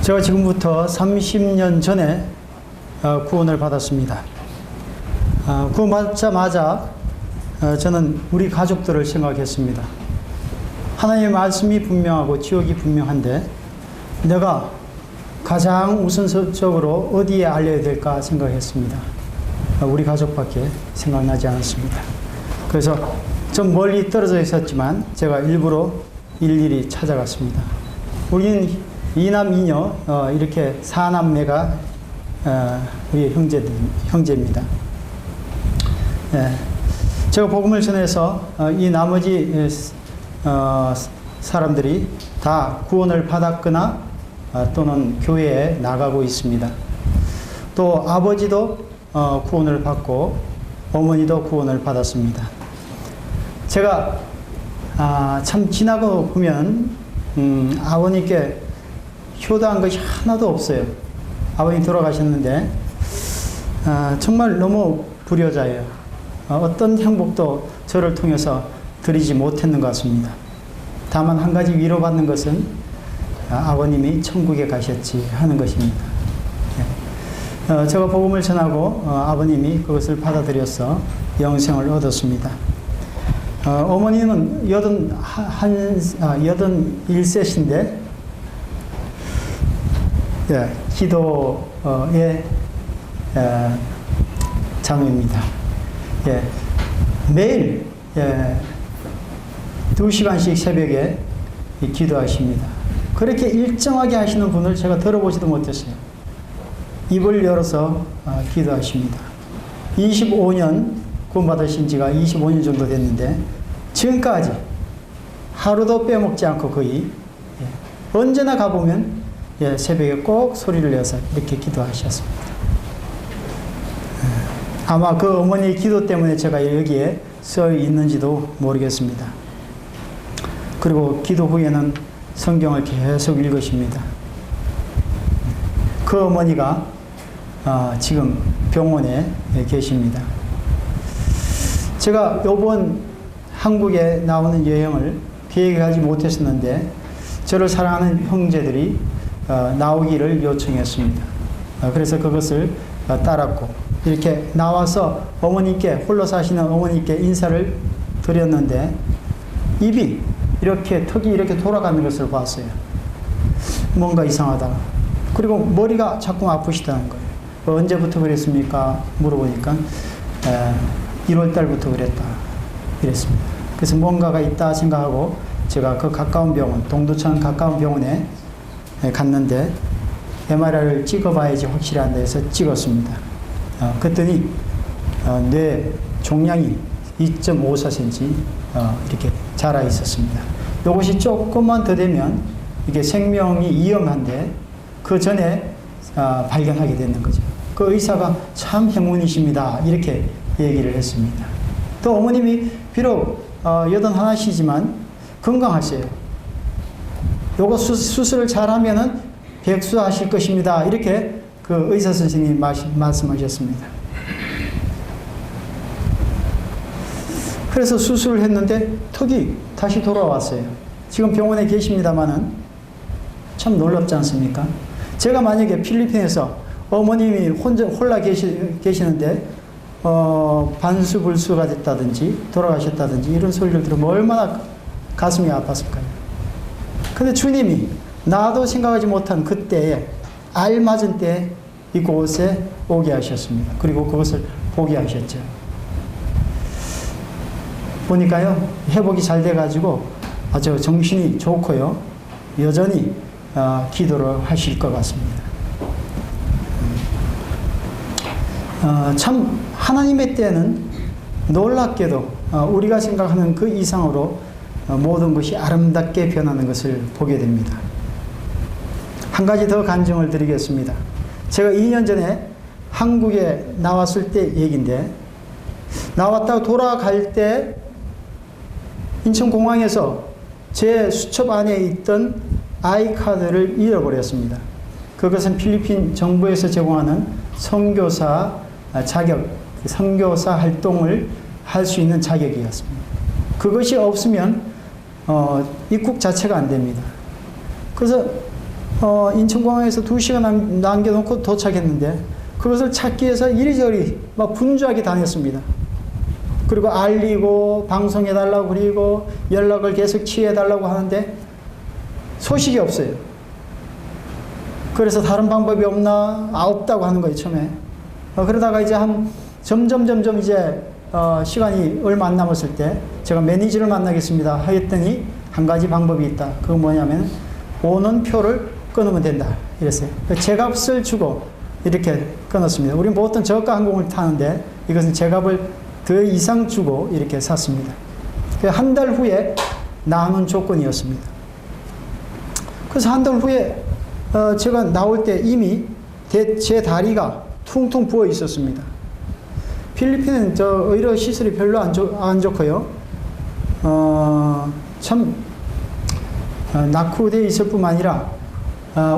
제가 지금부터 30년 전에 구원을 받았습니다. 구원받자마자 저는 우리 가족들을 생각했습니다. 하나님의 말씀이 분명하고 지옥이 분명한데 내가 가장 우선적으로 어디에 알려야 될까 생각했습니다. 우리 가족밖에 생각나지 않았습니다. 그래서 좀 멀리 떨어져 있었지만 제가 일부러 일일이 찾아갔습니다. 우리는 이남 이녀 이렇게 사남매가 우리의 형제입니다. 제가 복음을 전해서 이 나머지 사람들이 다 구원을 받았거나 또는 교회에 나가고 있습니다. 또 아버지도 구원을 받고 어머니도 구원을 받았습니다. 제가 참 지나고 보면 아버님께 효도한 것이 하나도 없어요. 아버님 돌아가셨는데 정말 너무 불효자예요. 어떤 행복도 저를 통해서 드리지 못했는 것 같습니다. 다만 한 가지 위로받는 것은 아버님이 천국에 가셨지 하는 것입니다. 제가 복음을 전하고 아버님이 그것을 받아들여서 영생을 얻었습니다. 어머니는 81세신데 기도의 자매입니다. 매일 2시간씩 새벽에 기도하십니다. 그렇게 일정하게 하시는 분을 제가 들어보지도 못했어요. 입을 열어서 기도하십니다. 25년 구원받으신 지가 25년 정도 됐는데 지금까지 하루도 빼먹지 않고 거의 언제나 가보면 새벽에 꼭 소리를 내서 이렇게 기도하셨습니다. 아마 그 어머니의 기도 때문에 제가 여기에 서 있는지도 모르겠습니다. 그리고 기도 후에는 성경을 계속 읽으십니다. 그 어머니가 지금 병원에 계십니다. 제가 이번 한국에 나오는 여행을 계획하지 못했었는데 저를 사랑하는 형제들이 나오기를 요청했습니다. 그래서 그것을 따랐고 이렇게 나와서 어머니께 홀로 사시는 어머니께 인사를 드렸는데 입이 이렇게 턱이 이렇게 돌아가는 것을 봤어요. 뭔가 이상하다. 그리고 머리가 자꾸 아프시다는 거예요. 언제부터 그랬습니까? 물어보니까 1월 달부터 그랬다. 이랬습니다. 그래서 뭔가가 있다 생각하고 제가 그 가까운 병원, 동두천 가까운 병원에 갔는데 MRI를 찍어봐야지 확실한데 해서 찍었습니다. 그랬더니 뇌 종양이 2.54cm 이렇게 자라 있었습니다. 이것이 조금만 더 되면 이게 생명이 위험한데 그 전에 발견하게 되는 거죠. 그 의사가 참 행운이십니다. 이렇게 얘기를 했습니다. 또 어머님이 비록 81이지만 건강하세요. 요거 수술을 잘하면은 백수하실 것입니다. 이렇게 그 의사 선생님이 말씀하셨습니다. 그래서 수술을 했는데 턱이 다시 돌아왔어요. 지금 병원에 계십니다마는 참 놀랍지 않습니까? 제가 만약에 필리핀에서 어머님이 홀라 계시는데 반수불수가 됐다든지 돌아가셨다든지 이런 소리를 들으면 얼마나 가슴이 아팠을까요? 근데 주님이 나도 생각하지 못한 그때에 알맞은 때에 이곳에 오게 하셨습니다. 그리고 그것을 보게 하셨죠. 보니까요, 회복이 잘 돼가지고 아주 정신이 좋고요, 여전히 기도를 하실 것 같습니다. 참 하나님의 때는 놀랍게도 우리가 생각하는 그 이상으로 모든 것이 아름답게 변하는 것을 보게 됩니다. 한 가지 더 간증을 드리겠습니다. 제가 2년 전에 한국에 나왔을 때 얘기인데 나왔다가 돌아갈 때 인천공항에서 제 수첩 안에 있던 아이카드를 잃어버렸습니다. 그것은 필리핀 정부에서 제공하는 선교사 자격, 선교사 활동을 할 수 있는 자격이었습니다. 그것이 없으면 입국 자체가 안 됩니다. 그래서 인천공항에서 2시간 남겨놓고 도착했는데 그것을 찾기 위해서 이리저리 막 분주하게 다녔습니다. 그리고 알리고 방송해달라고 그리고 연락을 계속 취해달라고 하는데 소식이 없어요. 그래서 다른 방법이 없나? 없다고 하는 거예요, 처음에. 그러다가 이제 점점 이제 시간이 얼마 안 남았을 때 제가 매니저를 만나겠습니다 했더니 한 가지 방법이 있다. 그건 뭐냐면 오는 표를 끊으면 된다 이랬어요. 제값을 주고 이렇게 끊었습니다. 우리는 보통 저가 항공을 타는데 이것은 제값을 더 이상 주고 이렇게 샀습니다. 한 달 후에 나오는 조건이었습니다. 그래서 한 달 후에 제가 나올 때 이미 제 다리가 퉁퉁 부어 있었습니다. 필리핀은 의료 시설이 별로 안 좋고요. 참 낙후되어 있을 뿐만 아니라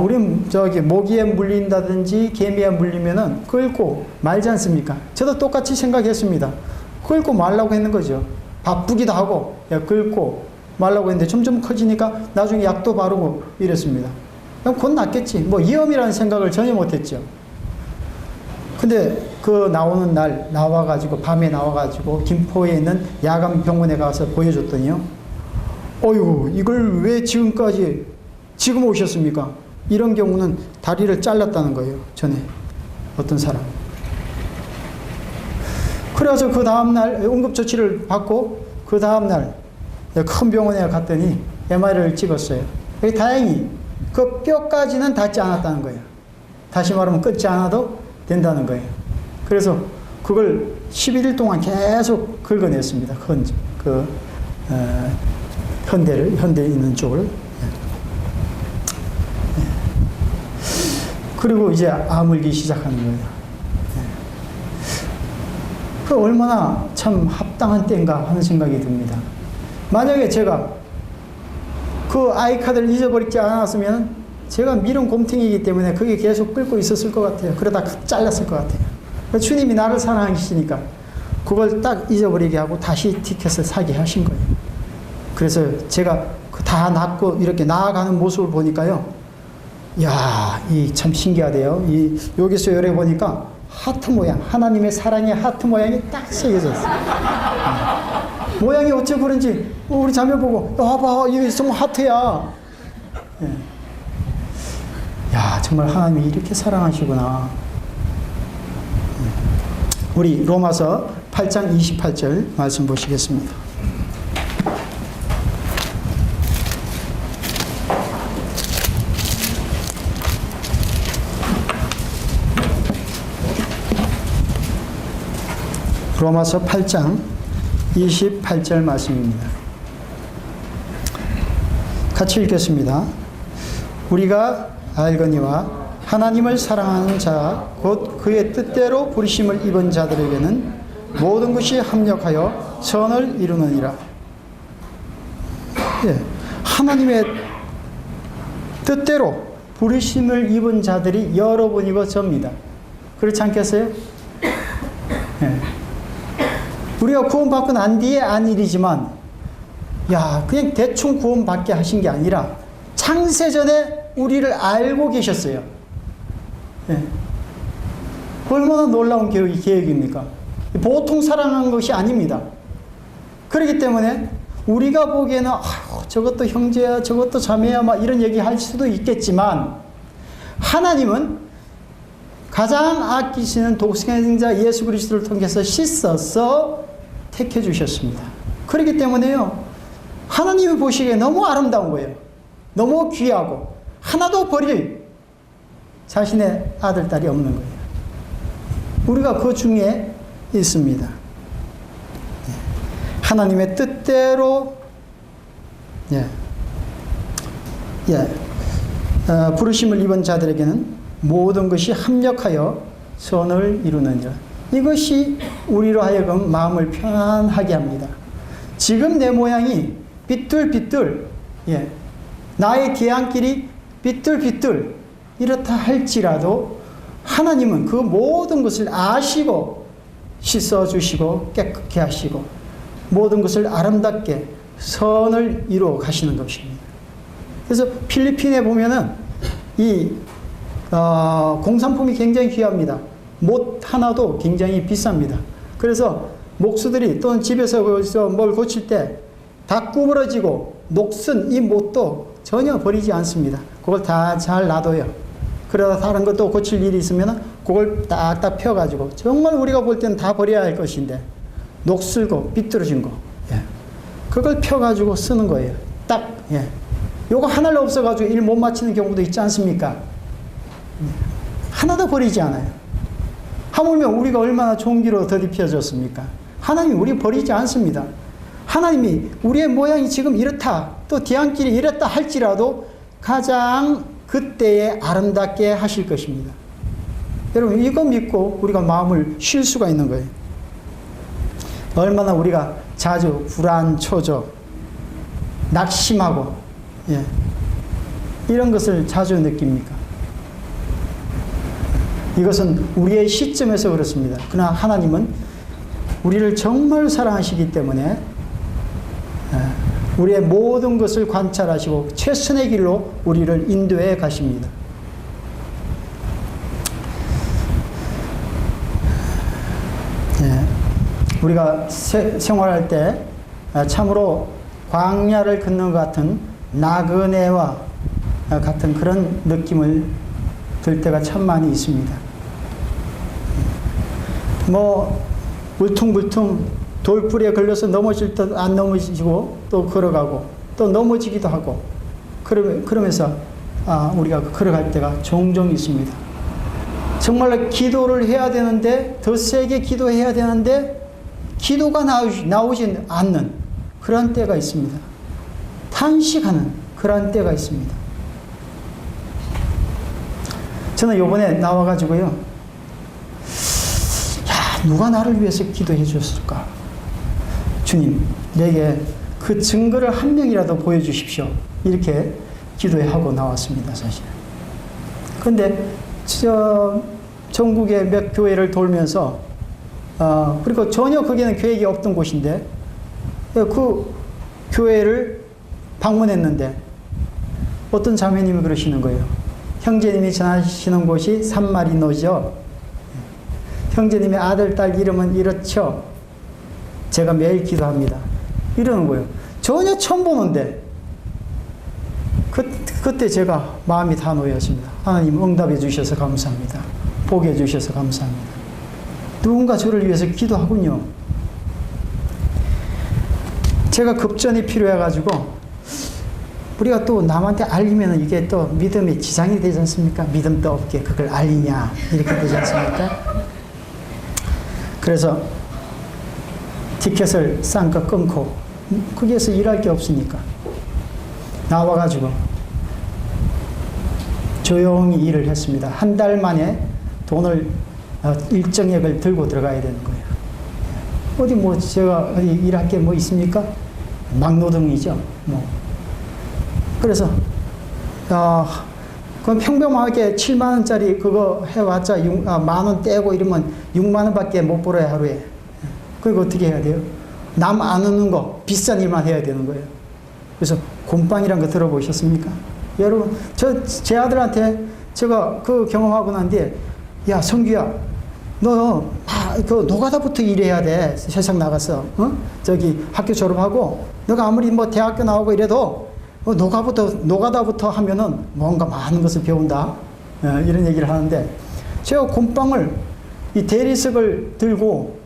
우린 모기에 물린다든지 개미에 물리면은 끌고 말지 않습니까? 저도 똑같이 생각했습니다. 끌고 말라고 했는 거죠. 바쁘기도 하고 끌고 말라고 했는데 점점 커지니까 나중에 약도 바르고 이랬습니다. 그럼 곧 낫겠지. 뭐 위험이라는 생각을 전혀 못했죠. 근데 그 나오는 날 나와가지고 밤에 나와가지고 김포에 있는 야간 병원에 가서 보여줬더니요. 어휴, 이걸 왜 지금 오셨습니까? 이런 경우는 다리를 잘랐다는 거예요. 전에 어떤 사람. 그래서 그 다음날 응급조치를 받고 그 다음날 큰 병원에 갔더니 MRI를 찍었어요. 다행히 그 뼈까지는 닿지 않았다는 거예요. 다시 말하면 끊지 않아도 된다는 거예요. 그래서 그걸 11일 동안 계속 긁어냈습니다. 현대에 있는 쪽을. 그리고 이제 아물기 시작하는 거예요. 그 얼마나 참 합당한 때인가 하는 생각이 듭니다. 만약에 제가 그 아이카드를 잊어버리지 않았으면 제가 미련 곰탱이기 때문에 그게 계속 끌고 있었을 것 같아요. 그러다 잘랐을 것 같아요. 주님이 나를 사랑하시니까 그걸 딱 잊어버리게 하고 다시 티켓을 사게 하신 거예요. 그래서 제가 다 낫고 이렇게 나아가는 모습을 보니까요. 야, 이 참 신기하대요. 여기서 열해 보니까 하트 모양, 하나님의 사랑의 하트 모양이 딱 새겨졌어요. 모양이 어째 그런지 우리 자매 보고 봐봐, 이게 정말 하트야. 예. 야, 정말 하나님이 이렇게 사랑하시구나. 우리 로마서 8장 28절 말씀 보시겠습니다. 로마서 8장 28절 말씀입니다. 같이 읽겠습니다. 우리가 알거니와 하나님을 사랑하는 자 곧 그의 뜻대로 부르심을 입은 자들에게는 모든 것이 합력하여 선을 이루느니라. 예, 하나님의 뜻대로 부르심을 입은 자들이 여러분이고 저입니다. 그렇지 않겠어요? 예. 우리가 구원받고 난 뒤에 한 일이지만 그냥 대충 구원받게 하신 게 아니라 창세전에 우리를 알고 계셨어요. 예. 얼마나 놀라운 계획입니까? 보통 사랑한 것이 아닙니다. 그렇기 때문에 우리가 보기에는 저것도 형제야, 저것도 자매야 막 이런 얘기 할 수도 있겠지만 하나님은 가장 아끼시는 독생자 예수 그리스도를 통해서 씻어서 택해 주셨습니다. 그렇기 때문에요. 하나님이 보시기에 너무 아름다운 거예요. 너무 귀하고 하나도 버릴 자신의 아들, 딸이 없는 거예요. 우리가 그 중에 있습니다. 하나님의 뜻대로 부르심을 입은 자들에게는 모든 것이 합력하여 선을 이루느니라. 이것이 우리로 하여금 마음을 편안하게 합니다. 지금 내 모양이 삐뚤삐뚤, 나의 뒤안길이 삐뚤삐뚤 이렇다 할지라도 하나님은 그 모든 것을 아시고 씻어주시고 깨끗게 하시고 모든 것을 아름답게 선을 이루어 가시는 것입니다. 그래서 필리핀에 보면은 이 공산품이 굉장히 귀합니다. 못 하나도 굉장히 비쌉니다. 그래서 목수들이 또는 집에서 뭘 고칠 때 다 구부러지고 녹슨 이 못도 전혀 버리지 않습니다. 그걸 다 잘 놔둬요. 그러다 다른 것도 고칠 일이 있으면 그걸 딱딱 펴가지고 정말 우리가 볼 때는 다 버려야 할 것인데 녹슬고 삐뚤어진 거, 예. 그걸 펴가지고 쓰는 거예요. 딱, 예. 요거 하나로 없어가지고 일 못 마치는 경우도 있지 않습니까? 하나도 버리지 않아요. 하물며 우리가 얼마나 좋은 길로 더디펴졌습니까? 하나님이 우리 버리지 않습니다. 하나님이 우리의 모양이 지금 이렇다, 또 뒤안길이 이렇다 할지라도 가장 그때에 아름답게 하실 것입니다. 여러분, 이거 믿고 우리가 마음을 쉴 수가 있는 거예요. 얼마나 우리가 자주 불안, 초조, 낙심하고, 예, 이런 것을 자주 느낍니까? 이것은 우리의 시점에서 그렇습니다. 그러나 하나님은 우리를 정말 사랑하시기 때문에 우리의 모든 것을 관찰하시고 최선의 길로 우리를 인도해 가십니다. 우리가 생활할 때 참으로 광야를 걷는 것 같은 나그네와 같은 그런 느낌을 들 때가 참 많이 있습니다. 뭐 울퉁불퉁 돌불에 걸려서 넘어질 듯 안 넘어지고 또 걸어가고 또 넘어지기도 하고 그러면서 우리가 걸어갈 때가 종종 있습니다. 정말로 기도를 해야 되는데 더 세게 기도해야 되는데 기도가 나오지 않는 그런 때가 있습니다. 탄식하는 그런 때가 있습니다. 저는 요번에 나와가지고요, 야, 누가 나를 위해서 기도해 줬을까? 주님, 내게 그 증거를 한 명이라도 보여주십시오. 이렇게 기도하고 나왔습니다, 사실. 근데 전국의 몇 교회를 돌면서 그리고 전혀 거기는 계획이 없던 곳인데 그 교회를 방문했는데 어떤 자매님이 그러시는 거예요. 형제님이 전하시는 곳이 산마리노죠. 형제님의 아들, 딸 이름은 이렇죠. 제가 매일 기도합니다. 이러는 거예요. 전혀 처음 보는데 그때 제가 마음이 다 놓였습니다. 하나님 응답해 주셔서 감사합니다. 보게 해 주셔서 감사합니다. 누군가 저를 위해서 기도하군요. 제가 급전이 필요해가지고 우리가 또 남한테 알리면 이게 또 믿음에 지장이 되지 않습니까? 믿음도 없게 그걸 알리냐 이렇게 되지 않습니까? 그래서 티켓을 싼 거 끊고 거기에서 일할 게 없으니까 나와가지고 조용히 일을 했습니다. 한 달 만에 돈을 일정액을 들고 들어가야 되는 거예요. 어디 뭐 제가 일할 게 뭐 있습니까? 막노동이죠. 뭐. 그래서 그럼 평범하게 7만 원짜리 그거 해왔자 1만 원 떼고 이러면 6만 원밖에 못 벌어요, 하루에. 그리고 어떻게 해야 돼요? 남 안 오는 거 비싼 일만 해야 되는 거예요. 그래서 곰빵이란 거 들어보셨습니까? 여러분, 제 아들한테 제가 그 경험하고 난 뒤에 야, 성규야, 너 그 노가다부터 일해야 돼. 세상 나가서 저기 학교 졸업하고 너가 아무리 뭐 대학교 나오고 이래도 노가다부터 하면은 뭔가 많은 것을 배운다. 이런 얘기를 하는데 제가 곰빵을 이 대리석을 들고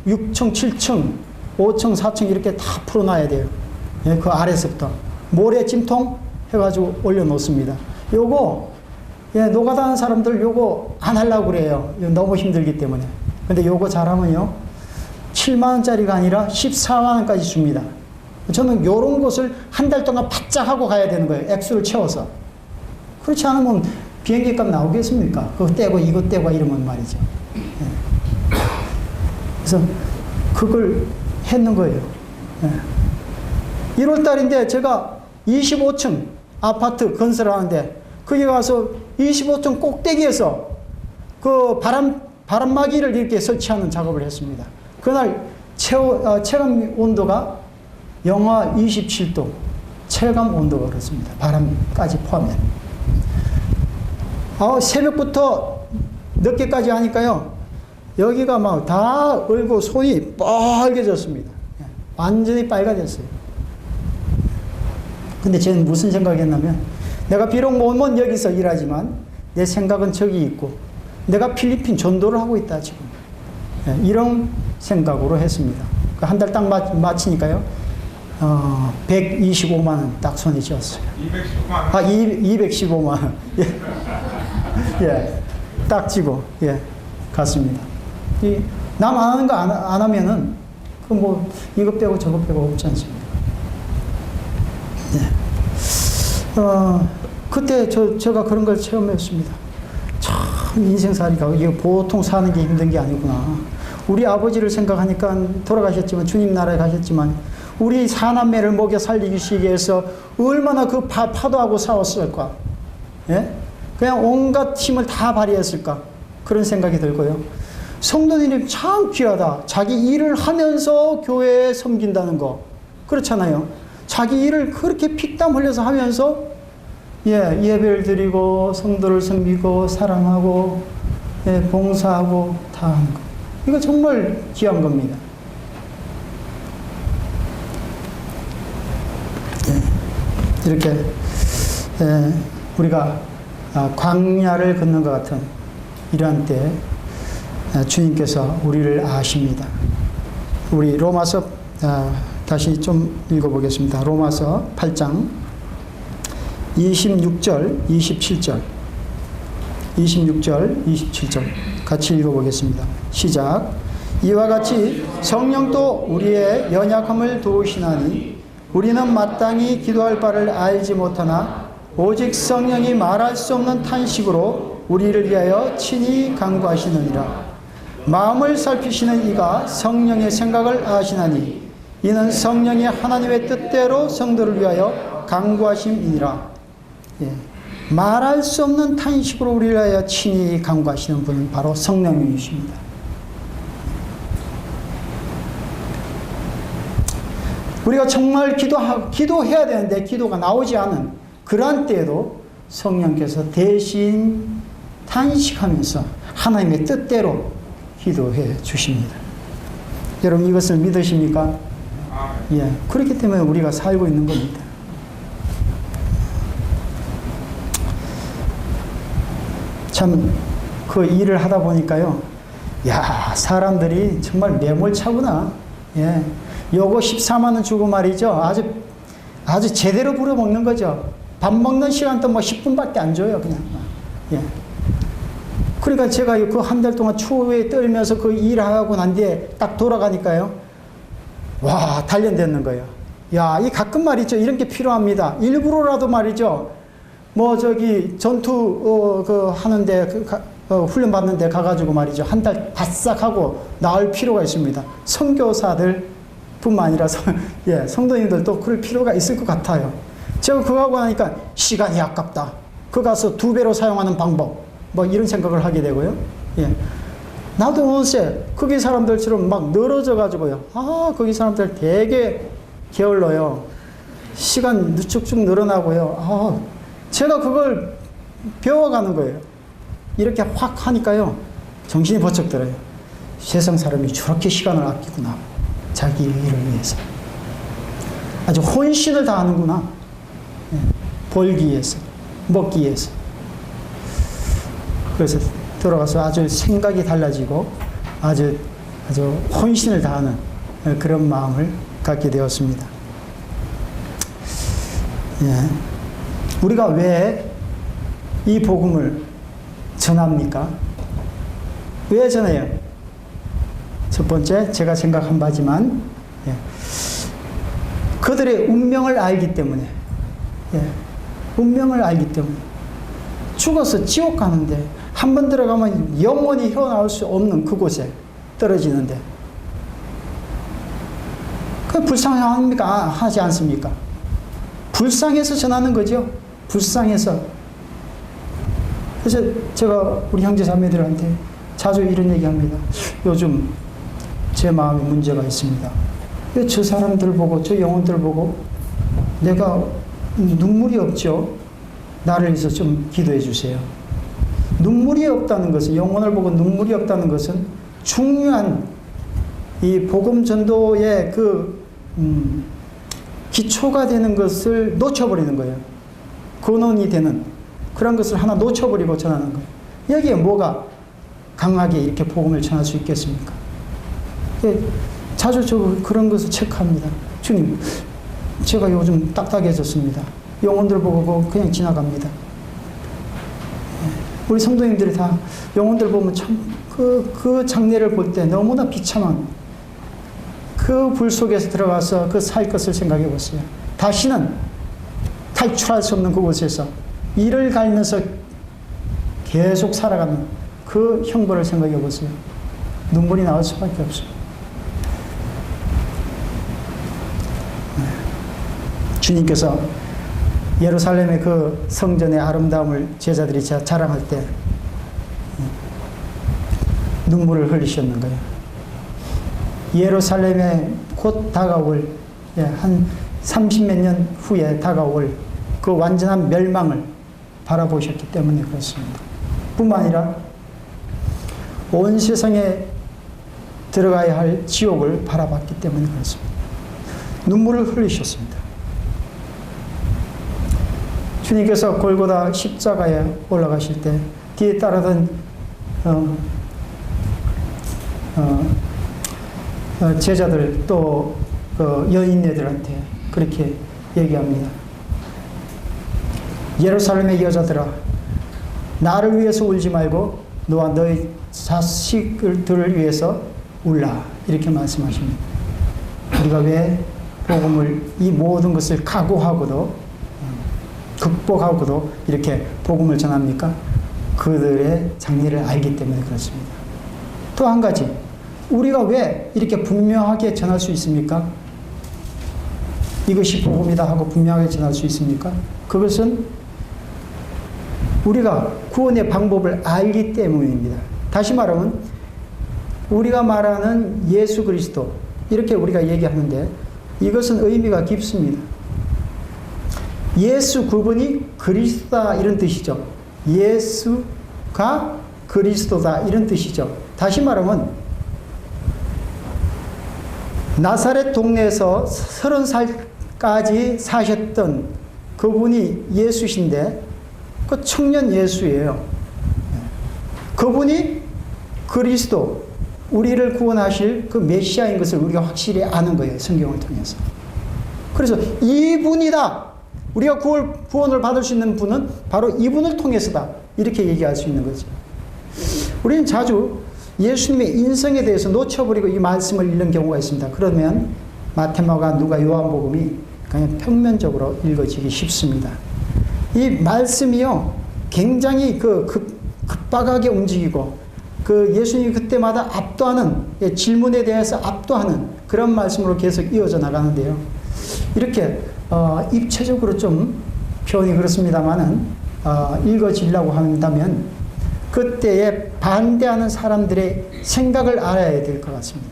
6층, 7층, 5층, 4층 이렇게 다 풀어놔야 돼요. 그 아래서부터 모래 찜통 해가지고 올려놓습니다. 요거 노가다 하는 사람들 요거 안 하려고 그래요. 너무 힘들기 때문에. 근데 요거 잘하면요 7만 원짜리가 아니라 14만 원까지 줍니다. 저는 요런 것을 한 달 동안 바짝 하고 가야 되는 거예요. 액수를 채워서. 그렇지 않으면 비행기 값 나오겠습니까? 그거 떼고 이거 떼고 이러면 말이죠. 그래서 그걸 했는 거예요. 1월 달인데 제가 25층 아파트 건설하는데 거기 가서 25층 꼭대기에서 그 바람막이를 이렇게 설치하는 작업을 했습니다. 그날 체감 온도가 영하 27도 체감 온도가 그렇습니다. 바람까지 포함해. 새벽부터 늦게까지 하니까요. 여기가 막 다 얼고 손이 빨개졌습니다. 완전히 빨개졌어요. 근데 저는 무슨 생각했냐면, 내가 비록 몸은 여기서 일하지만 내 생각은 저기 있고 내가 필리핀 전도를 하고 있다 지금. 이런 생각으로 했습니다. 한 달 딱 마치니까요. 125만 원 딱 손에 쥐었어요. 215만 원. 215만 원. 예. 딱 쥐고, 갔습니다. 남 안 하는 거 안 하면은, 이것 빼고 저것 빼고 없지 않습니까? 그때 제가 그런 걸 체험했습니다. 참, 인생살이가, 이게 보통 사는 게 힘든 게 아니구나. 우리 아버지를 생각하니까 돌아가셨지만, 주님 나라에 가셨지만, 우리 사남매를 먹여 살리기 위해서 얼마나 그 파도하고 싸웠을까? 예? 그냥 온갖 힘을 다 발휘했을까? 그런 생각이 들고요. 성도님이 참 귀하다. 자기 일을 하면서 교회에 섬긴다는 거. 그렇잖아요. 자기 일을 그렇게 피땀 흘려서 하면서, 예배를 드리고, 성도를 섬기고, 사랑하고, 봉사하고, 다 하는 거. 이거 정말 귀한 겁니다. 이렇게 우리가 광야를 걷는 것 같은 이러한 때 주님께서 우리를 아십니다. 우리 로마서 다시 좀 읽어보겠습니다. 로마서 8장 26절, 27절 26절, 27절 같이 읽어보겠습니다. 시작. 이와 같이 성령도 우리의 연약함을 도우시나니 우리는 마땅히 기도할 바를 알지 못하나 오직 성령이 말할 수 없는 탄식으로 우리를 위하여 친히 간구하시느니라. 마음을 살피시는 이가 성령의 생각을 아시나니 이는 성령이 하나님의 뜻대로 성도를 위하여 간구하심이니라. 말할 수 없는 탄식으로 우리를 위하여 친히 간구하시는 분은 바로 성령님이십니다. 우리가 정말 기도해야 되는데 기도가 나오지 않은 그러한 때에도 성령께서 대신 탄식하면서 하나님의 뜻대로 기도해 주십니다. 여러분 이것을 믿으십니까? 그렇기 때문에 우리가 살고 있는 겁니다. 참 그 일을 하다 보니까요. 사람들이 정말 매몰차구나. 요거 14만 원 주고 말이죠. 아주 제대로 부려먹는 거죠. 밥 먹는 시간도 10분밖에 안 줘요, 그냥. 그러니까 제가 그 한 달 동안 추위에 떨면서 그 일하고 난 뒤에 딱 돌아가니까요. 와, 단련되는 거예요. 이 가끔 말이죠. 이런 게 필요합니다. 일부러라도 말이죠. 전투, 하는데, 훈련 받는데 가가지고 말이죠. 한 달 바싹 하고 나을 필요가 있습니다. 선교사들 뿐만 아니라 성도님들도 그럴 필요가 있을 것 같아요. 제가 그거 하고 나니까 시간이 아깝다. 그거 가서 2배로 사용하는 방법. 이런 생각을 하게 되고요. 나도 어느새 거기 사람들처럼 막 늘어져가지고요. 거기 사람들 되게 게을러요. 시간 쭉쭉 늘어나고요. 제가 그걸 배워가는 거예요. 이렇게 확 하니까요. 정신이 번쩍 들어요. 세상 사람이 저렇게 시간을 아끼구나. 자기 일을 위해서. 아주 혼신을 다하는구나. 벌기 위해서. 먹기 위해서. 그래서 들어가서 아주 생각이 달라지고 아주 혼신을 다하는 그런 마음을 갖게 되었습니다. 우리가 왜 이 복음을 전합니까? 왜 전해요? 첫 번째, 제가 생각한 바지만, 그들의 운명을 알기 때문에, 운명을 알기 때문에. 죽어서 지옥 가는데, 한 번 들어가면 영원히 헤어나올 수 없는 그곳에 떨어지는데, 그 불쌍합니까? 하지 않습니까? 불쌍해서 전하는 거죠. 불쌍해서. 그래서 제가 우리 형제 자매들한테 자주 이런 얘기합니다. 요즘 제 마음에 문제가 있습니다. 왜 저 사람들 보고 저 영혼들 보고 내가 눈물이 없죠. 나를 위해서 좀 기도해 주세요. 눈물이 없다는 것은, 영혼을 보고 눈물이 없다는 것은 중요한 이 복음 전도의 기초가 되는 것을 놓쳐버리는 거예요. 근원이 되는 그런 것을 하나 놓쳐버리고 전하는 거예요. 여기에 뭐가 강하게 이렇게 복음을 전할 수 있겠습니까? 자주 저 그런 것을 체크합니다. 주님, 제가 요즘 딱딱해졌습니다. 영혼들 보고 그냥 지나갑니다. 우리 성도님들이 다 영혼들 보면 참 그 장례를 볼 때 너무나 비참한 그 불 속에서 들어가서 그 살 것을 생각해 보세요. 다시는 탈출할 수 없는 그곳에서 이를 갈면서 계속 살아가는 그 형벌을 생각해 보세요. 눈물이 나올 수밖에 없어요. 주님께서 예루살렘의 그 성전의 아름다움을 제자들이 자랑할 때 눈물을 흘리셨는 거예요. 예루살렘에 곧 다가올, 한 30몇 년 후에 다가올 그 완전한 멸망을 바라보셨기 때문에 그렇습니다. 뿐만 아니라 온 세상에 들어가야 할 지옥을 바라봤기 때문에 그렇습니다. 눈물을 흘리셨습니다. 주님께서 골고다 십자가에 올라가실 때 뒤에 따르던 제자들 또 여인네들한테 그렇게 얘기합니다. 예루살렘의 여자들아, 나를 위해서 울지 말고 너와 너의 자식들을 위해서 울라, 이렇게 말씀하십니다. 우리가 왜 복음을, 이 모든 것을 각오하고도 극복하고도 이렇게 복음을 전합니까? 그들의 장례를 알기 때문에 그렇습니다. 또 한 가지, 우리가 왜 이렇게 분명하게 전할 수 있습니까? 이것이 복음이다 하고 분명하게 전할 수 있습니까? 그것은 우리가 구원의 방법을 알기 때문입니다. 다시 말하면 우리가 말하는 예수 그리스도, 이렇게 우리가 얘기하는데 이것은 의미가 깊습니다. 예수 그분이 그리스도다, 이런 뜻이죠. 예수가 그리스도다, 이런 뜻이죠. 다시 말하면 나사렛 동네에서 30살까지 사셨던 그분이 예수신데 그 청년 예수예요. 그분이 그리스도, 우리를 구원하실 그 메시아인 것을 우리가 확실히 아는 거예요. 성경을 통해서. 그래서 이분이다, 우리가 구원을 받을 수 있는 분은 바로 이분을 통해서다, 이렇게 얘기할 수 있는 거죠. 우리는 자주 예수님의 인성에 대해서 놓쳐버리고 이 말씀을 읽는 경우가 있습니다. 그러면 마태마가 누가 요한복음이 그냥 평면적으로 읽어지기 쉽습니다. 이 말씀이요, 굉장히 급박하게 움직이고 예수님이 그때마다 압도하는, 질문에 대해서 압도하는 그런 말씀으로 계속 이어져 나가는데요. 이렇게 입체적으로 좀 표현이 그렇습니다만은 읽어지려고 한다면 그때에 반대하는 사람들의 생각을 알아야 될 것 같습니다.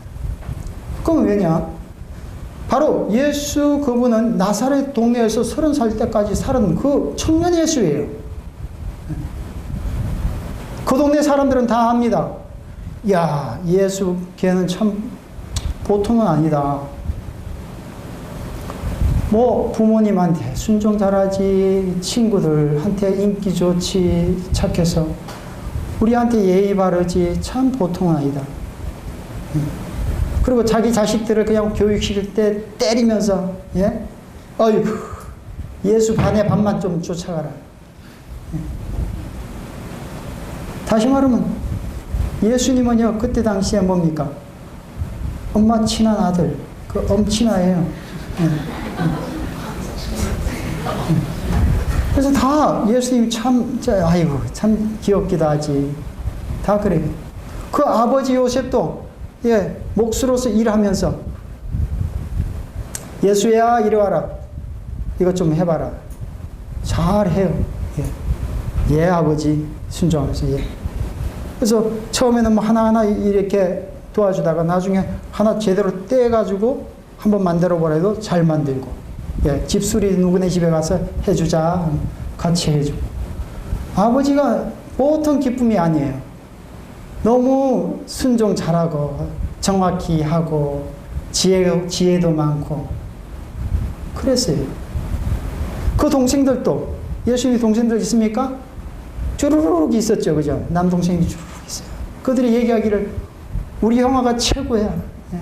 그럼 왜냐? 바로 예수 그분은 나사렛 동네에서 30살 때까지 살은 그 청년 예수예요. 그 동네 사람들은 다 압니다. 야, 예수 걔는 참 보통은 아니다. 뭐 부모님한테 순종 잘하지, 친구들한테 인기 좋지, 착해서 우리한테 예의 바르지, 참 보통은 아니다. 그리고 자기 자식들을 그냥 교육시킬 때 때리면서, 예? 어이구, 예수 반의 반만 좀 쫓아가라. 다시 말하면 예수님은요, 그때 당시에 뭡니까? 엄마 친한 아들, 그 엄친아예요. 그래서 다 예수님 참, 아이고, 참 귀엽기도 하지. 다 그래요. 그 아버지 요셉도, 목수로서 일하면서, 예수야, 이리 와라. 이것 좀 해봐라. 잘해요. 예, 아버지. 순종하면서, 예. 그래서 처음에는 뭐 하나하나 이렇게 도와주다가 나중에 하나 제대로 떼가지고 한번 만들어보라 해도 잘 만들고, 집수리 누구네 집에 가서 해주자, 같이 해주고. 아버지가 보통 기쁨이 아니에요. 너무 순종 잘하고 정확히 하고 지혜도 많고 그랬어요. 그 동생들도 예수님 동생들 있습니까? 주르륵 있었죠. 그죠? 남동생이 주르륵 있어요. 그들이 얘기하기를 우리 형아가 최고야. 예.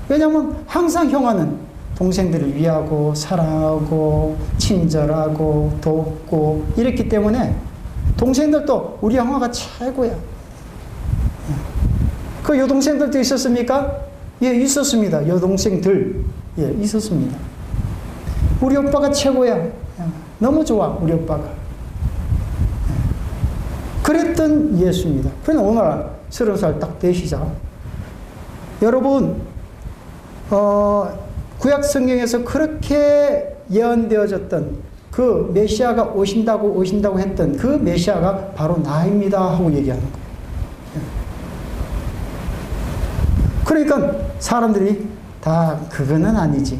왜냐하면 항상 형아는 동생들을 위하고 사랑하고 친절하고 돕고 이랬기 때문에 동생들도 우리 형아가 최고야. 그 여동생들도 있었습니까? 예, 있었습니다. 여동생들. 예, 있었습니다. 우리 오빠가 최고야. 너무 좋아, 우리 오빠가. 그랬던 예수입니다. 그런데 오늘 30살 딱 되시자. 여러분, 구약 성경에서 그렇게 예언되어졌던 그 메시아가 오신다고 했던 그 메시아가 바로 나입니다 하고 얘기하는 거예요. 그러니까 사람들이 다 그거는 아니지.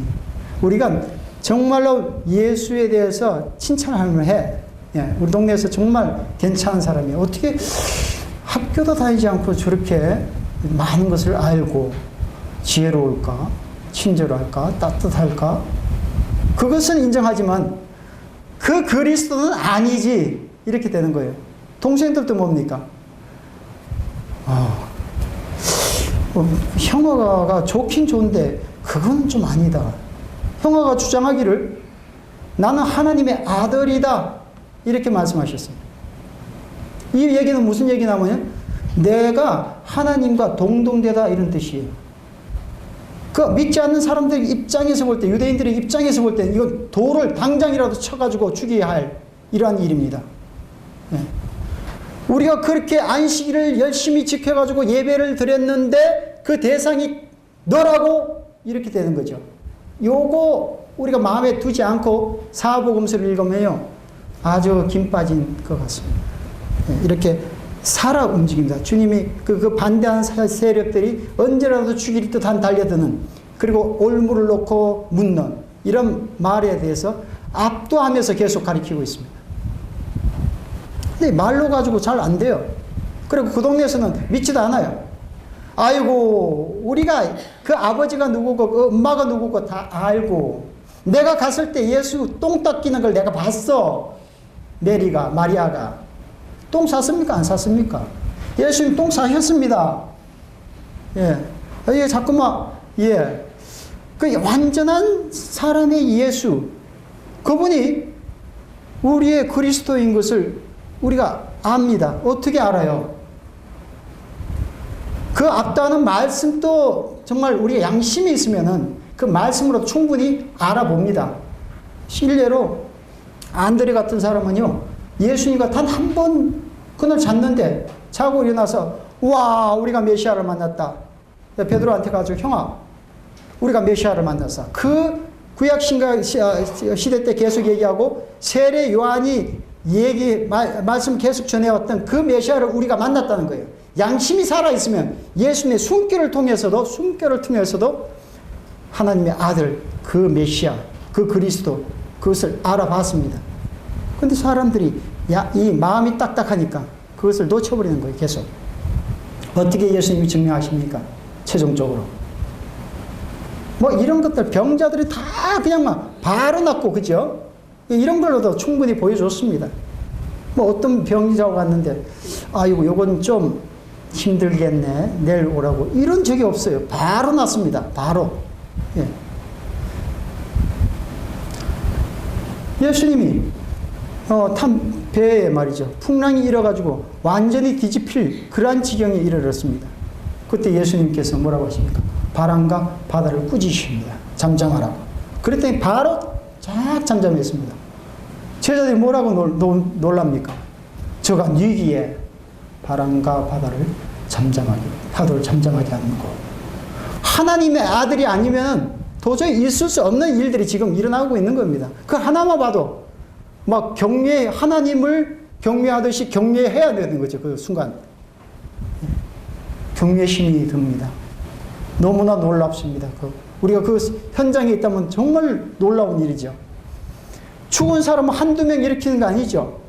우리가 정말로 예수에 대해서 칭찬을 해. 예, 우리 동네에서 정말 괜찮은 사람이에요. 어떻게 학교도 다니지 않고 저렇게 많은 것을 알고 지혜로울까? 친절할까? 따뜻할까? 그것은 인정하지만 그 그리스도는 아니지. 이렇게 되는 거예요. 동생들도 뭡니까? 형아가 좋긴 좋은데 그건 좀 아니다. 형아가 주장하기를 나는 하나님의 아들이다. 이렇게 말씀하셨어요. 이 얘기는 무슨 얘기냐면 내가 하나님과 동등되다 이런 뜻이에요. 그 믿지 않는 사람들 입장에서 볼 때, 유대인들의 입장에서 볼 때 이건 돌을 당장이라도 쳐가지고 죽여야 할 이러한 일입니다. 네. 우리가 그렇게 안식일을 열심히 지켜가지고 예배를 드렸는데 그 대상이 너라고 이렇게 되는 거죠. 요거 우리가 마음에 두지 않고 사복음서를 읽으면요 아주 김 빠진 것 같습니다. 네. 이렇게 살아 움직입니다. 주님이 그 반대하는 세력들이 언제라도 죽일 듯한 달려드는 그리고 올무를 놓고 묻는 이런 말에 대해서 압도하면서 계속 가리키고 있습니다. 근데 말로 가지고 잘 안 돼요. 그리고 그 동네에서는 믿지도 않아요. 아이고 우리가 그 아버지가 누구고 그 엄마가 누구고 다 알고 내가 갔을 때 예수 똥 닦이는 걸 내가 봤어. 마리아가 똥 쌌습니까? 안 쌌습니까? 예수님 똥 싸셨습니다. 예. 예, 자꾸만, 예. 그 완전한 사람의 예수. 그분이 우리의 그리스도인 것을 우리가 압니다. 어떻게 알아요? 그 압도하는 말씀도 정말 우리가 양심이 있으면은 그 말씀으로 충분히 알아봅니다. 실례로 안드레 같은 사람은요, 예수님과 단 한 번 그날 잤는데 자고 일어나서 와 우리가 메시아를 만났다. 베드로한테 가지고 형아 우리가 메시아를 만났어. 그 구약신가 시대 때 계속 얘기하고 세례 요한이 말씀 계속 전해왔던 그 메시아를 우리가 만났다는 거예요. 양심이 살아있으면 예수님의 숨결을 통해서도 하나님의 아들 그 메시아 그 그리스도 그것을 알아봤습니다. 근데 사람들이 이 마음이 딱딱하니까 그것을 놓쳐버리는 거예요. 계속. 어떻게 예수님이 증명하십니까? 최종적으로. 뭐 이런 것들 병자들이 다 그냥 막 바로 낫고 그죠? 이런 걸로도 충분히 보여줬습니다. 뭐 어떤 병자가 왔는데 아이고 요건 좀 힘들겠네 내일 오라고 이런 적이 없어요. 바로 낫습니다. 바로. 예. 예수님이 탄 배에 말이죠. 풍랑이 일어가지고 완전히 뒤집힐 그러한 지경에 이르렀습니다. 그때 예수님께서 뭐라고 하십니까? 바람과 바다를 꾸짖으십니다. 잠잠하라고. 그랬더니 바로 쫙 잠잠했습니다. 제자들이 뭐라고 놀랍니까? 저가 뉘기에 바람과 바다를 파도를 잠잠하게 하는 거. 하나님의 아들이 아니면 도저히 있을 수 없는 일들이 지금 일어나고 있는 겁니다. 그 하나만 봐도 막 하나님을 경외하듯이 경외해야 되는 거죠. 그 순간. 경외심이 듭니다. 너무나 놀랍습니다. 우리가 그 현장에 있다면 정말 놀라운 일이죠. 죽은 사람은 한두 명 일으키는 거 아니죠.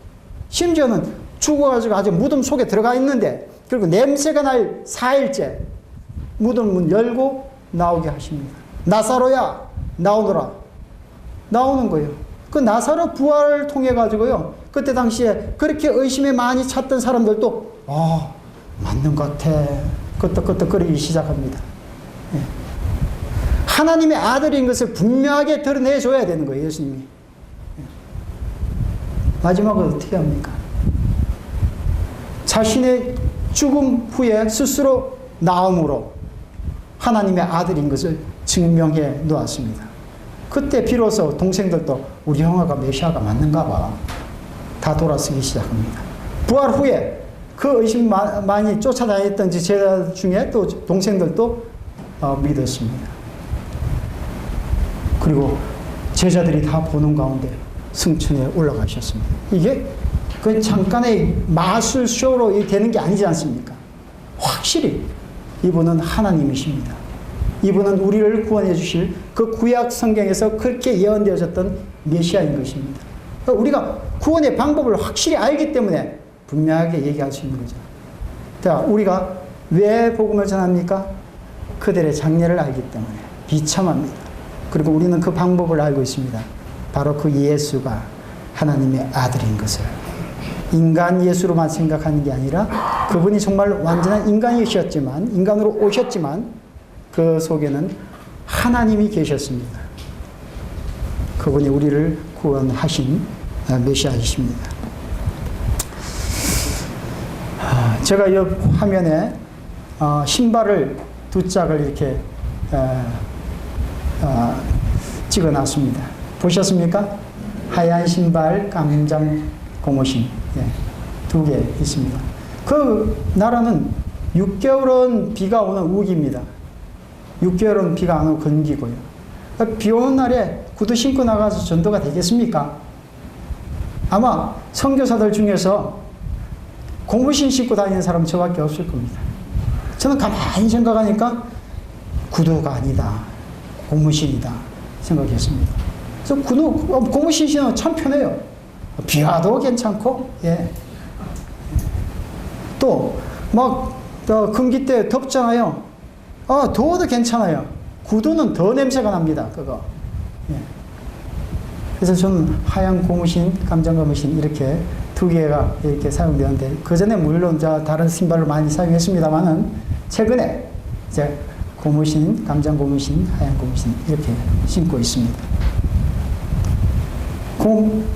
심지어는 죽어가지고 아직 무덤 속에 들어가 있는데, 그리고 냄새가 날 4일째 무덤 문 열고 나오게 하십니다. 나사로야 나오너라. 나오는 거예요. 그 나사로 부활을 통해 가지고요, 그때 당시에 그렇게 의심에 많이 찼던 사람들도 맞는 것 같아 끄떡끄떡거리기 시작합니다. 예. 하나님의 아들인 것을 분명하게 드러내줘야 되는 거예요, 예수님이. 예. 마지막으로 어떻게 합니까? 자신의 죽음 후에 스스로 나옴으로 하나님의 아들인 것을 증명해 놓았습니다. 그때 비로소 동생들도 우리 형아가 메시아가 맞는가 봐. 다 돌아서기 시작합니다. 부활 후에 그 의심 많이 쫓아다녔던 제자 중에 또 동생들도 믿었습니다. 그리고 제자들이 다 보는 가운데 승천에 올라가셨습니다. 이게 그 잠깐의 마술쇼로 되는 게 아니지 않습니까? 확실히 이분은 하나님이십니다. 이분은 우리를 구원해 주실 그 구약 성경에서 그렇게 예언되어졌던 메시아인 것입니다. 그러니까 우리가 구원의 방법을 확실히 알기 때문에 분명하게 얘기할 수 있는 거죠. 자, 우리가 왜 복음을 전합니까? 그들의 장래를 알기 때문에 비참합니다. 그리고 우리는 그 방법을 알고 있습니다. 바로 그 예수가 하나님의 아들인 것을. 인간 예수로만 생각하는 게 아니라 그분이 정말 완전한 인간이셨지만, 인간으로 오셨지만 그 속에는 하나님이 계셨습니다. 그분이 우리를 구원하신 메시아이십니다. 제가 이 화면에 신발을 두 짝을 이렇게 찍어놨습니다. 보셨습니까? 하얀 신발, 깜장 고무신, 두 개 있습니다. 그 나라는 6개월은 비가 오는 우기입니다. 6개월은 비가 안 오는 건기고요. 비 오는 날에 구두 신고 나가서 전도가 되겠습니까? 아마 선교사들 중에서 고무신 신고 다니는 사람은 저밖에 없을 겁니다. 저는 가만히 생각하니까 구두가 아니다, 고무신이다 생각했습니다. 그래서 고무신 신으면 참 편해요. 비 와도 괜찮고, 또 막 금기 때 덥잖아요. 더워도 괜찮아요. 구두는 더 냄새가 납니다. 그거. 그래서 저는 하얀 고무신, 깜장 고무신 이렇게 두 개가 이렇게 사용되는데, 그 전에 물론 다른 신발을 많이 사용했습니다만은 최근에 이제 고무신, 깜장 고무신, 하얀 고무신 이렇게 신고 있습니다.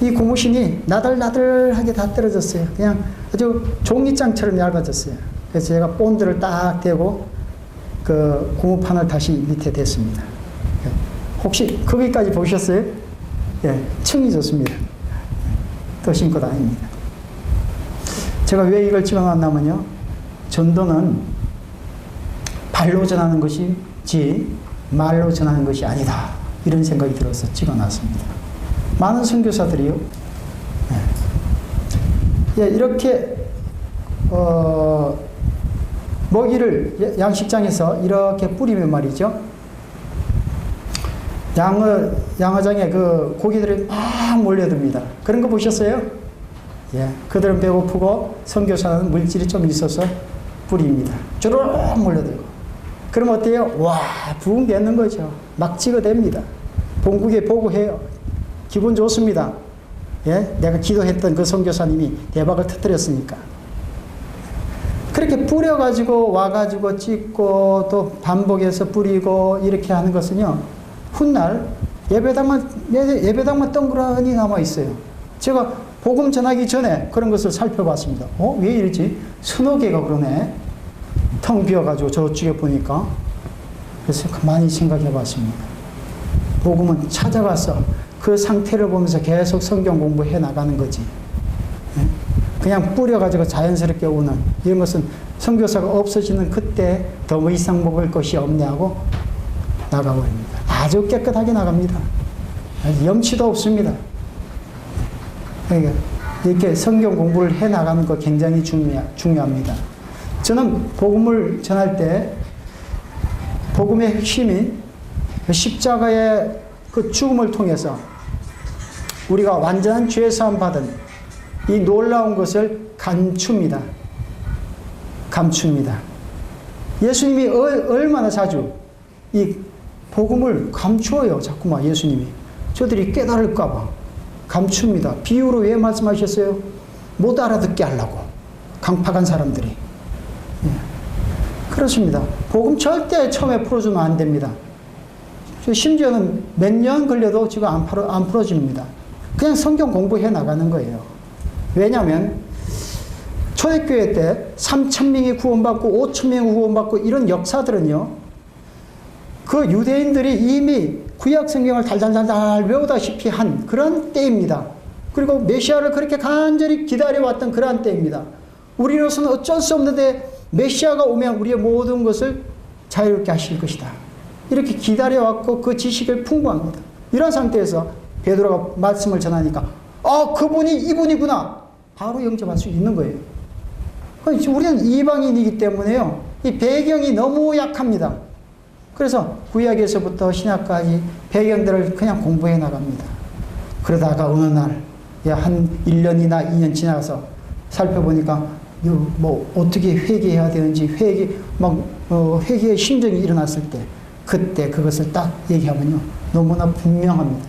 이 고무신이 나들나들하게 다 떨어졌어요. 그냥 아주 종이장처럼 얇아졌어요. 그래서 제가 본드를 딱 대고 그 고무판을 다시 밑에 댔습니다. 혹시 거기까지 보셨어요? 층이 좋습니다. 또 신고 다닙니다. 제가 왜 이걸 찍어놨냐면요, 전도는 발로 전하는 것이지 말로 전하는 것이 아니다, 이런 생각이 들어서 찍어놨습니다. 많은 선교사들이요, 이렇게 먹이를 양식장에서 이렇게 뿌리면 말이죠, 양어장에 그 고기들이 막 몰려듭니다. 그런 거 보셨어요? 그들은 배고프고 선교사는 물질이 좀 있어서 뿌립니다. 주르륵 몰려들고. 그럼 어때요? 와, 부흥 되는 거죠. 막 찍어댑니다. 본국에 보고해요. 기분 좋습니다. 내가 기도했던 그 선교사님이 대박을 터뜨렸으니까. 그렇게 뿌려가지고 와가지고 찍고 또 반복해서 뿌리고 이렇게 하는 것은요, 훗날 예배당만 덩그러니 남아있어요. 제가 복음 전하기 전에 그런 것을 살펴봤습니다. 왜 이러지? 서너 개가 그러네. 텅 비어가지고 저쪽에 보니까. 그래서 가만히 생각해 봤습니다. 복음은 찾아가서 그 상태를 보면서 계속 성경 공부해 나가는 거지. 그냥 뿌려가지고 자연스럽게 오는 이런 것은 선교사가 없어지는 그때 더 이상 먹을 것이 없네 하고 나가버립니다. 아주 깨끗하게 나갑니다. 염치도 없습니다. 그러니까 이렇게 성경 공부를 해 나가는 거 굉장히 중요합니다. 저는 복음을 전할 때 복음의 핵심이 십자가의 그 죽음을 통해서 우리가 완전한 죄 사함 받은 이 놀라운 것을 감춥니다. 감춥니다. 예수님이 얼마나 자주 이 복음을 감추어요. 자꾸만 예수님이. 저들이 깨달을까봐 감춥니다. 비유로 왜 말씀하셨어요? 못 알아듣게 하려고. 강팍한 사람들이. 예. 그렇습니다. 복음 절대 처음에 풀어주면 안 됩니다. 심지어는 몇 년 걸려도 지금 안 풀어집니다. 그냥 성경 공부해 나가는 거예요. 왜냐하면 초대교회 때 3,000명이 구원받고 5,000명이 구원받고 이런 역사들은요, 그 유대인들이 이미 구약 성경을 달달달달 외우다시피 한 그런 때입니다. 그리고 메시아를 그렇게 간절히 기다려왔던 그러한 때입니다. 우리로서는 어쩔 수 없는데 메시아가 오면 우리의 모든 것을 자유롭게 하실 것이다. 이렇게 기다려왔고 그 지식을 풍부합니다. 이런 상태에서 베드로가 말씀을 전하니까 그분이 이분이구나. 바로 영접할 수 있는 거예요. 우리는 이방인이기 때문에요. 이 배경이 너무 약합니다. 그래서 구약에서부터 신약까지 배경들을 그냥 공부해 나갑니다. 그러다가 어느 날 한 1년이나 2년 지나서 살펴보니까 뭐 어떻게 회개해야 되는지 회개의 심정이 일어났을 때 그때 그것을 딱 얘기하면요 너무나 분명합니다.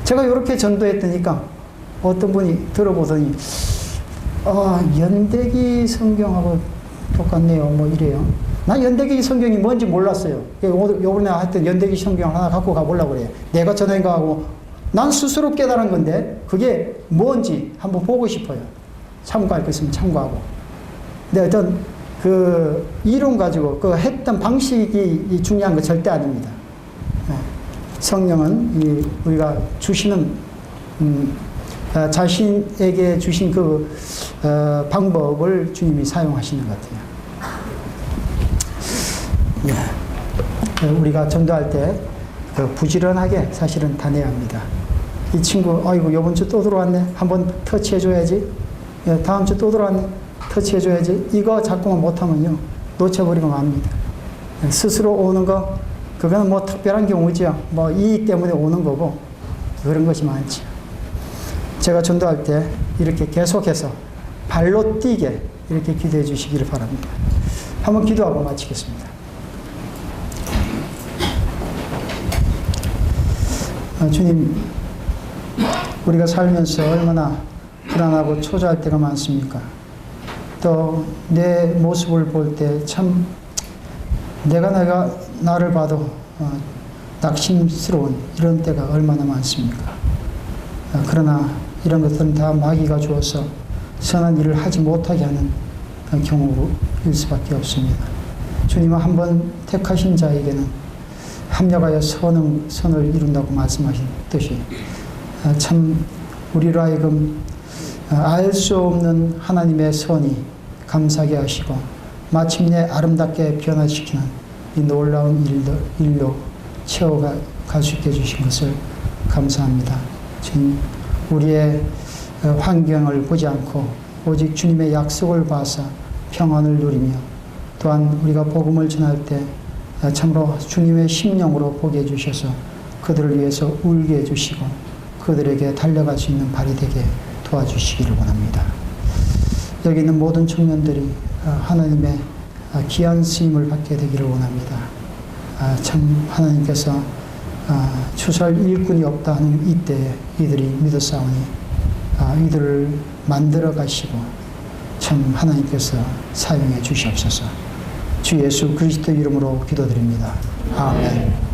제가 이렇게 전도했더니까 어떤 분이 들어보더니 연대기 성경하고 똑같네요. 뭐 이래요. 난 연대기 성경이 뭔지 몰랐어요. 요번에 하여튼 연대기 성경 하나 갖고 가보려고 그래요. 내가 전행가하고 난 스스로 깨달은 건데 그게 뭔지 한번 보고 싶어요. 참고할 거 있으면 참고하고. 근데 어떤 그 이론 가지고 그 했던 방식이 중요한 거 절대 아닙니다. 성령은 우리가 주시는 자신에게 주신 그 방법을 주님이 사용하시는 것 같아요. 우리가 전도할 때 부지런하게 사실은 다녀야 합니다. 이 친구 아이고 요번 주 또 들어왔네. 한번 터치해줘야지. 다음 주 또 들어왔네. 터치해줘야지. 이거 자꾸만 못하면요 놓쳐버리고 맙니다. 스스로 오는 거 그거는 뭐 특별한 경우죠. 뭐 이익 때문에 오는 거고 그런 것이 많죠. 제가 전도할 때 이렇게 계속해서 발로 뛰게 이렇게 기도해 주시기를 바랍니다. 한번 기도하고 마치겠습니다. 주님, 우리가 살면서 얼마나 불안하고 초조할 때가 많습니까? 또 내 모습을 볼 때 참 내가 나를 봐도 낙심스러운 이런 때가 얼마나 많습니까? 그러나 이런 것들은 다 마귀가 주어서 선한 일을 하지 못하게 하는 경우일 수밖에 없습니다. 주님은 한번 택하신 자에게는 합력하여 선을 이룬다고 말씀하셨듯이 참 우리로 하여금 알 수 없는 하나님의 선이 감사하게 하시고 마침내 아름답게 변화시키는 이 놀라운 일로 채워갈 수 있게 해주신 것을 감사합니다. 주님, 우리의 환경을 보지 않고 오직 주님의 약속을 봐서 평안을 누리며 또한 우리가 복음을 전할 때 참으로 주님의 심령으로 보게 해주셔서 그들을 위해서 울게 해주시고 그들에게 달려갈 수 있는 발이 되게 도와주시기를 원합니다. 여기 있는 모든 청년들이 하나님의 귀한 쓰임을 받게 되기를 원합니다. 참 하나님께서 추수할 일꾼이 없다 하는 이때에 이들이 믿었사오니 이들을 만들어 가시고 참 하나님께서 사용해 주시옵소서. 주 예수 그리스도 이름으로 기도드립니다. 아멘.